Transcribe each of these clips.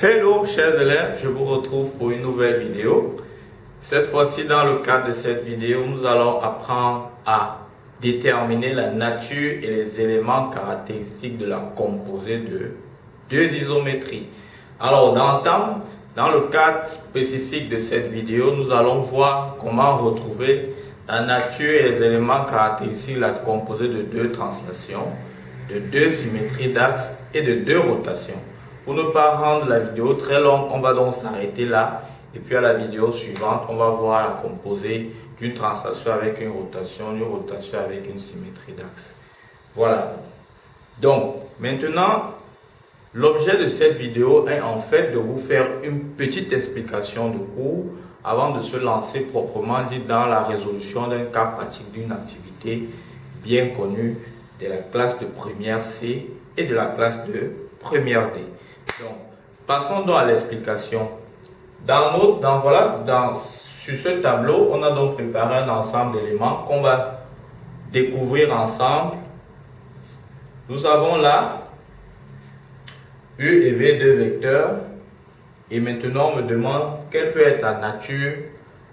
Hello chers élèves, je vous retrouve pour une nouvelle vidéo. Cette fois-ci, dans le cadre de cette vidéo, nous allons apprendre à déterminer la nature et les éléments caractéristiques de la composée de deux isométries. Alors, dans le cadre spécifique de cette vidéo, nous allons voir comment retrouver la nature et les éléments caractéristiques de la composée de deux translations, de deux symétries d'axes et de deux rotations. Pour ne pas rendre la vidéo très longue, on va donc s'arrêter là. Et puis à la vidéo suivante, on va voir la composée d'une translation avec une rotation avec une symétrie d'axe. Voilà. Donc, maintenant, l'objet de cette vidéo est en fait de vous faire une petite explication de cours avant de se lancer proprement dit dans la résolution d'un cas pratique d'une activité bien connue de la classe de première C et de la classe de première D. Donc, passons donc à l'explication. Sur ce tableau, on a donc préparé un ensemble d'éléments qu'on va découvrir ensemble. Nous avons là U et V, deux vecteurs. Et maintenant, on me demande quelle peut être la nature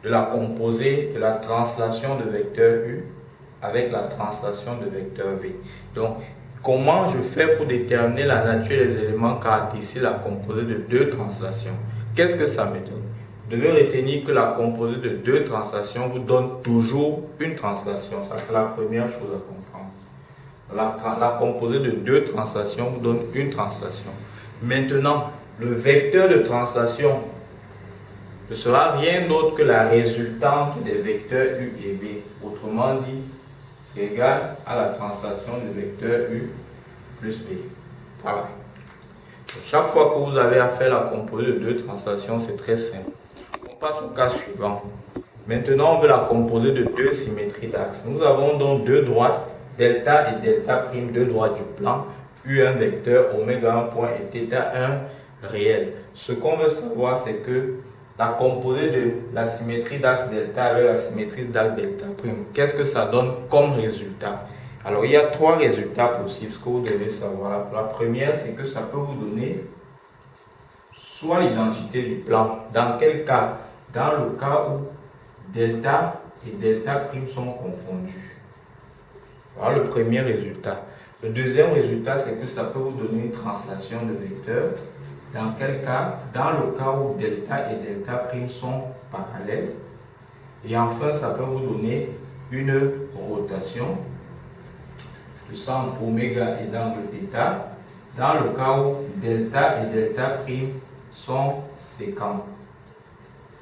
de la composée de la translation de vecteur U avec la translation de vecteur V. Donc, comment je fais pour déterminer la nature des éléments caractéristiques de la composée de deux translations? Qu'est-ce que ça me donne? Vous devez retenir que la composée de deux translations vous donne toujours une translation. Ça, c'est la première chose à comprendre. La composée de deux translations vous donne une translation. Maintenant, le vecteur de translation ne sera rien d'autre que la résultante des vecteurs U et V. Autrement dit, c'est égal à la translation du vecteur U plus V. Voilà. Chaque fois que vous avez à faire la composée de deux translations, c'est très simple. On passe au cas suivant. Maintenant, on veut la composée de deux symétries d'axes. Nous avons donc deux droites, delta et delta prime, deux droites du plan, U1 vecteur, oméga 1 point et θ 1 réel. Ce qu'on veut savoir, c'est que la composée de la symétrie d'axe delta avec la symétrie d'axe delta prime, qu'est-ce que ça donne comme résultat? Alors, il y a trois résultats possibles, ce que vous devez savoir. La première, c'est que ça peut vous donner soit l'identité du plan. Dans quel cas? Dans le cas où delta et delta prime sont confondus. Voilà le premier résultat. Le deuxième résultat, c'est que ça peut vous donner une translation de vecteurs. Dans quel cas? Dans le cas où delta et delta prime sont parallèles. Et enfin, ça peut vous donner une rotation. Le centre oméga est d'angle θ, dans le cas où delta et delta prime sont séquents.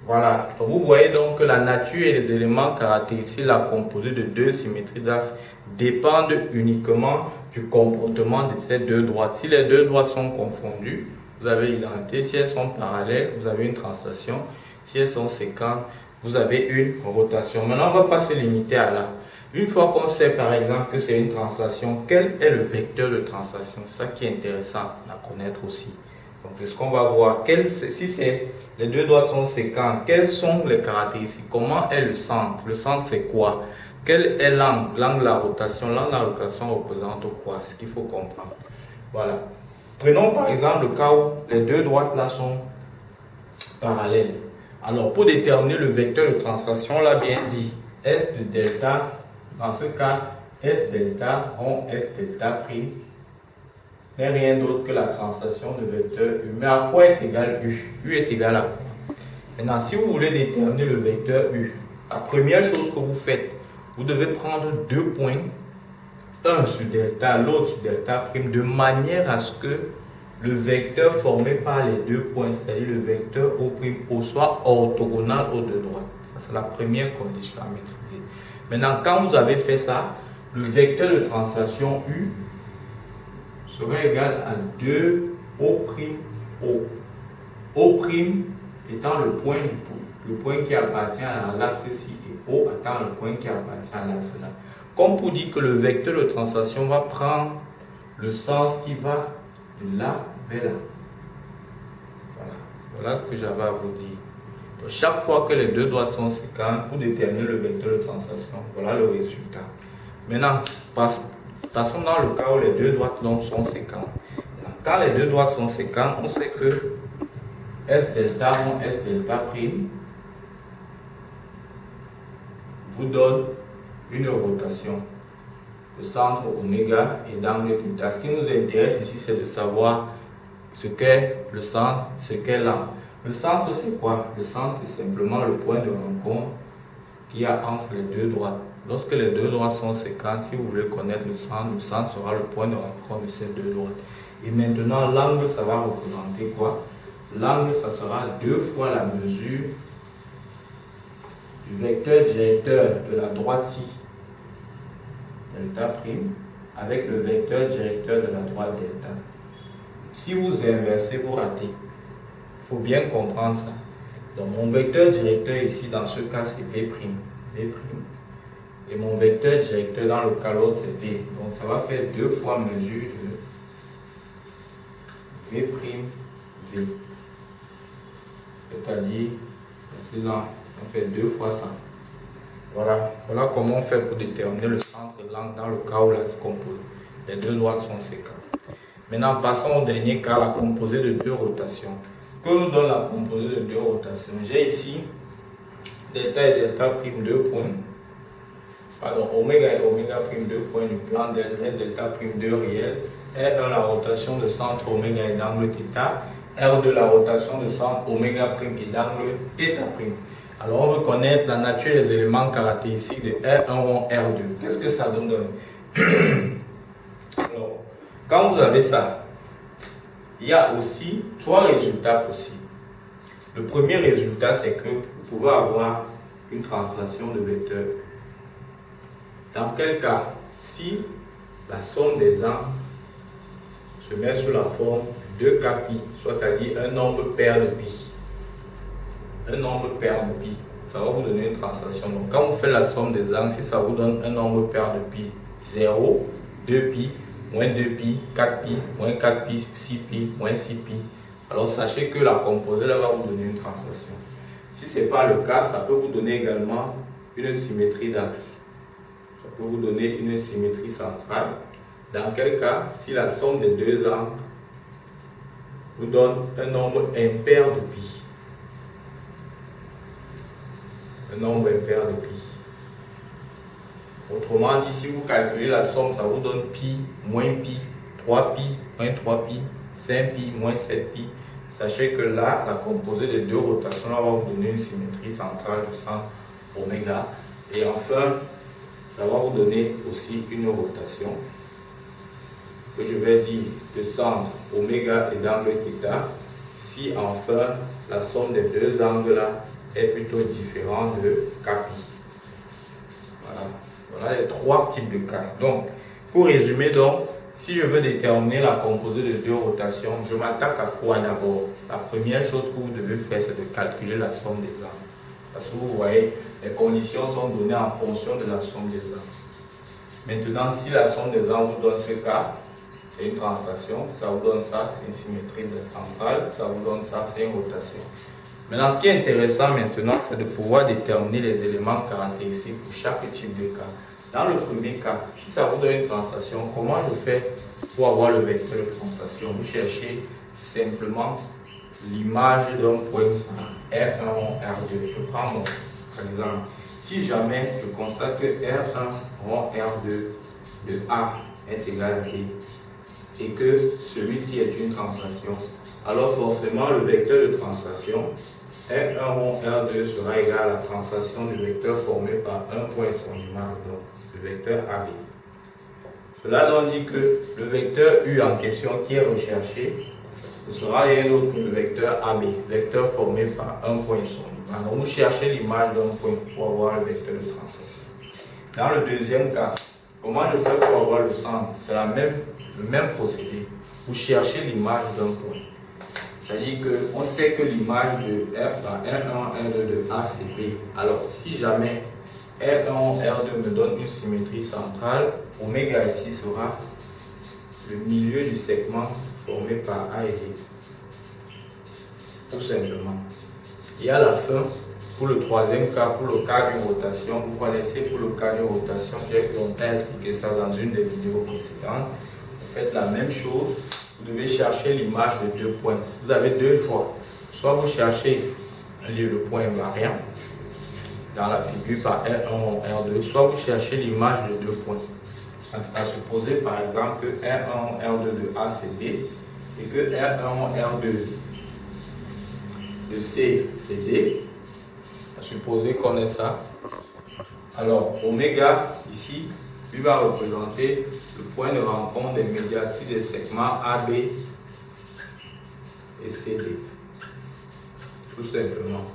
Voilà. Donc vous voyez donc que la nature et les éléments caractéristiques de la composée de deux symétries d'axes dépendent uniquement du comportement de ces deux droites. Si les deux droites sont confondues, vous avez l'identité. Si elles sont parallèles, vous avez une translation. Si elles sont séquentes, vous avez une rotation. Maintenant, on ne va pas se limiter à là. Une fois qu'on sait par exemple que c'est une translation, quel est le vecteur de translation? C'est ça qui est intéressant à connaître aussi. Donc c'est ce qu'on va voir. Si les deux droites sont séquentes, quelles sont les caractéristiques? Comment est le centre? Le centre c'est quoi? Quel est l'angle? L'angle de la rotation. L'angle de la rotation représente quoi? C'est ce qu'il faut comprendre. Voilà. Prenons par exemple le cas où les deux droites là sont parallèles. Alors pour déterminer le vecteur de translation, on l'a bien dit, S de delta. Dans ce cas, S delta rond S delta prime n'est rien d'autre que la translation de vecteur U. Mais à quoi est égal U? U est égal à quoi? Maintenant, si vous voulez déterminer le vecteur U, la première chose que vous faites, vous devez prendre deux points, un sur delta, l'autre sur delta prime, de manière à ce que le vecteur formé par les deux points, c'est-à-dire le vecteur O prime O, soit orthogonal aux deux droites. Ça, c'est la première condition à maîtriser. Maintenant, quand vous avez fait ça, le vecteur de translation U serait égal à 2 O'. O' étant le point qui appartient à l'axe ci et O étant le point qui appartient à l'axe là. Comme pour dire que le vecteur de translation va prendre le sens qui va de là vers là. Voilà ce que j'avais à vous dire. Donc, chaque fois que les deux droites sont séquentes, pour déterminer le vecteur de translation, voilà le résultat. Maintenant, passons dans le cas où les deux droites donc sont séquentes. Quand les deux droites sont séquentes, on sait que S delta moins S delta prime vous donne une rotation. Le centre oméga et d'angle θ. Ce qui nous intéresse ici, c'est de savoir ce qu'est le centre, ce qu'est l'angle. Le centre, c'est quoi? Le centre, c'est simplement le point de rencontre qu'il y a entre les deux droites. Lorsque les deux droites sont séquentes, si vous voulez connaître le centre sera le point de rencontre de ces deux droites. Et maintenant, l'angle, ça va représenter quoi? L'angle, ça sera 2 fois la mesure du vecteur directeur de la droite-ci, delta prime, avec le vecteur directeur de la droite delta. Si vous inversez, vous ratez. Il faut bien comprendre ça. Donc mon vecteur directeur ici, dans ce cas, c'est V'. Et mon vecteur directeur dans le cas l'autre, c'est V. Donc ça va faire 2 fois mesure de V', V. C'est-à-dire, on fait 2 fois ça. Voilà comment on fait pour déterminer le centre de l'angle dans le cas où les deux droites sont séquentes. Maintenant, passons au dernier cas, la composée de 2 rotations. Que nous donne la composée de 2 rotations? J'ai ici delta et delta prime 2 points. Pardon, oméga et oméga prime 2 points du plan delta et delta prime 2 réel. R1 la rotation de centre oméga et d'angle θ. R2 la rotation de centre oméga prime et d'angle θ prime. Alors on veut connaître la nature des éléments caractéristiques de R1 rond R2. Qu'est-ce que ça donne? Alors, quand vous avez ça, il y a aussi 3 résultats possibles. Le premier résultat, c'est que vous pouvez avoir une translation de vecteurs. Dans quel cas, si la somme des angles se met sous la forme de 2k pi, c'est-à-dire un nombre pair de pi. Un nombre pair de pi, ça va vous donner une translation. Donc quand vous faites la somme des angles, si ça vous donne un nombre pair de pi, 0, 2 pi, moins 2 pi, 4 pi, moins 4 pi, 6 pi, moins 6 pi, alors sachez que la composée là va vous donner une translation. Si ce n'est pas le cas, ça peut vous donner également une symétrie d'axe. Ça peut vous donner une symétrie centrale. Dans quel cas, si la somme des deux angles vous donne un nombre impair de pi. Un nombre impair de pi. Autrement dit, si vous calculez la somme, ça vous donne pi, moins pi, 3 pi, moins 3 pi, 5 pi, moins 7 pi. Sachez que là, la composée des 2 rotations va vous donner une symétrie centrale du centre oméga. Et enfin, ça va vous donner aussi une rotation que je vais dire de centre oméga et d'angle θ. Si enfin, la somme des deux angles là est plutôt différente de k pi. Voilà les 3 types de cas. Donc, pour résumer, si je veux déterminer la composée de 2 rotations, je m'attaque à quoi d'abord? La première chose que vous devez faire, c'est de calculer la somme des angles. Parce que vous voyez, les conditions sont données en fonction de la somme des angles. Maintenant, si la somme des angles vous donne ce cas, c'est une translation, ça vous donne ça, c'est une symétrie centrale, ça vous donne ça, c'est une rotation. Maintenant, ce qui est intéressant maintenant, c'est de pouvoir déterminer les éléments caractéristiques pour chaque type de cas. Dans le premier cas, si ça vous donne une translation, comment je fais pour avoir le vecteur de translation? Vous cherchez simplement l'image d'un point R1 rond R2. Je prends mon exemple. Si jamais je constate que R1 rond R2 de A est égal à B et que celui-ci est une translation, alors forcément le vecteur de translation R1 rond R2 sera égal à la translation du vecteur formé par un point et son image, donc le vecteur AB. Cela donc dit que le vecteur U en question qui est recherché, ce sera rien d'autre que le vecteur AB, vecteur formé par un point et son image. Donc vous cherchez l'image d'un point pour avoir le vecteur de translation. Dans le deuxième cas, comment je fais pour avoir le centre? C'est le même procédé. Vous cherchez l'image d'un point. C'est-à-dire qu'on sait que l'image de R1, R2 de A, c'est B. Alors, si jamais R1, R2 me donne une symétrie centrale, oméga ici sera le milieu du segment formé par A et B. Tout simplement. Et à la fin, pour le troisième cas, pour le cas d'une rotation, vous connaissez pour le cas d'une rotation, j'ai longtemps expliqué ça dans une des vidéos précédentes. Vous faites la même chose. Vous devez chercher l'image de deux points. Vous avez deux choix. soit vous cherchez un lieu de point invariant dans la figure par R1 ou R2, soit vous cherchez l'image de deux points. À supposer par exemple que R1 ou R2 de A c'est B et que R1 ou R2 de C c'est D. À supposer qu'on ait ça. Alors oméga ici, lui va représenter le point de rencontre des médiatis des segments AB et CD. Tout simplement.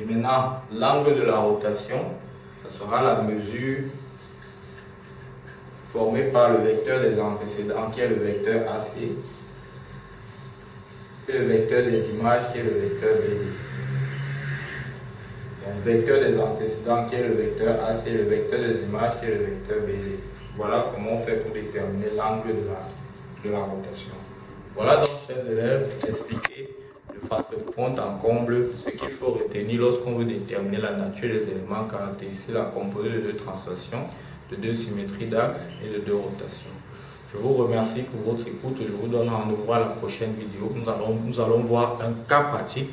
Et maintenant, l'angle de la rotation, ça sera la mesure formée par le vecteur des antécédents qui est le vecteur AC et le vecteur des images qui est le vecteur BD. Donc, vecteur des antécédents qui est le vecteur AC, le vecteur des images qui est le vecteur BD. Voilà comment on fait pour déterminer l'angle de la rotation. Voilà donc, chers élèves, expliquer de façon compte en comble ce qu'il faut retenir lorsqu'on veut déterminer la nature des éléments caractérisés la composée de deux translations, de deux symétries d'axes et de deux rotations. Je vous remercie pour votre écoute. Je vous donne rendez-vous à la prochaine vidéo. Nous allons voir un cas pratique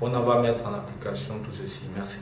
où on va mettre en application tout ceci. Merci.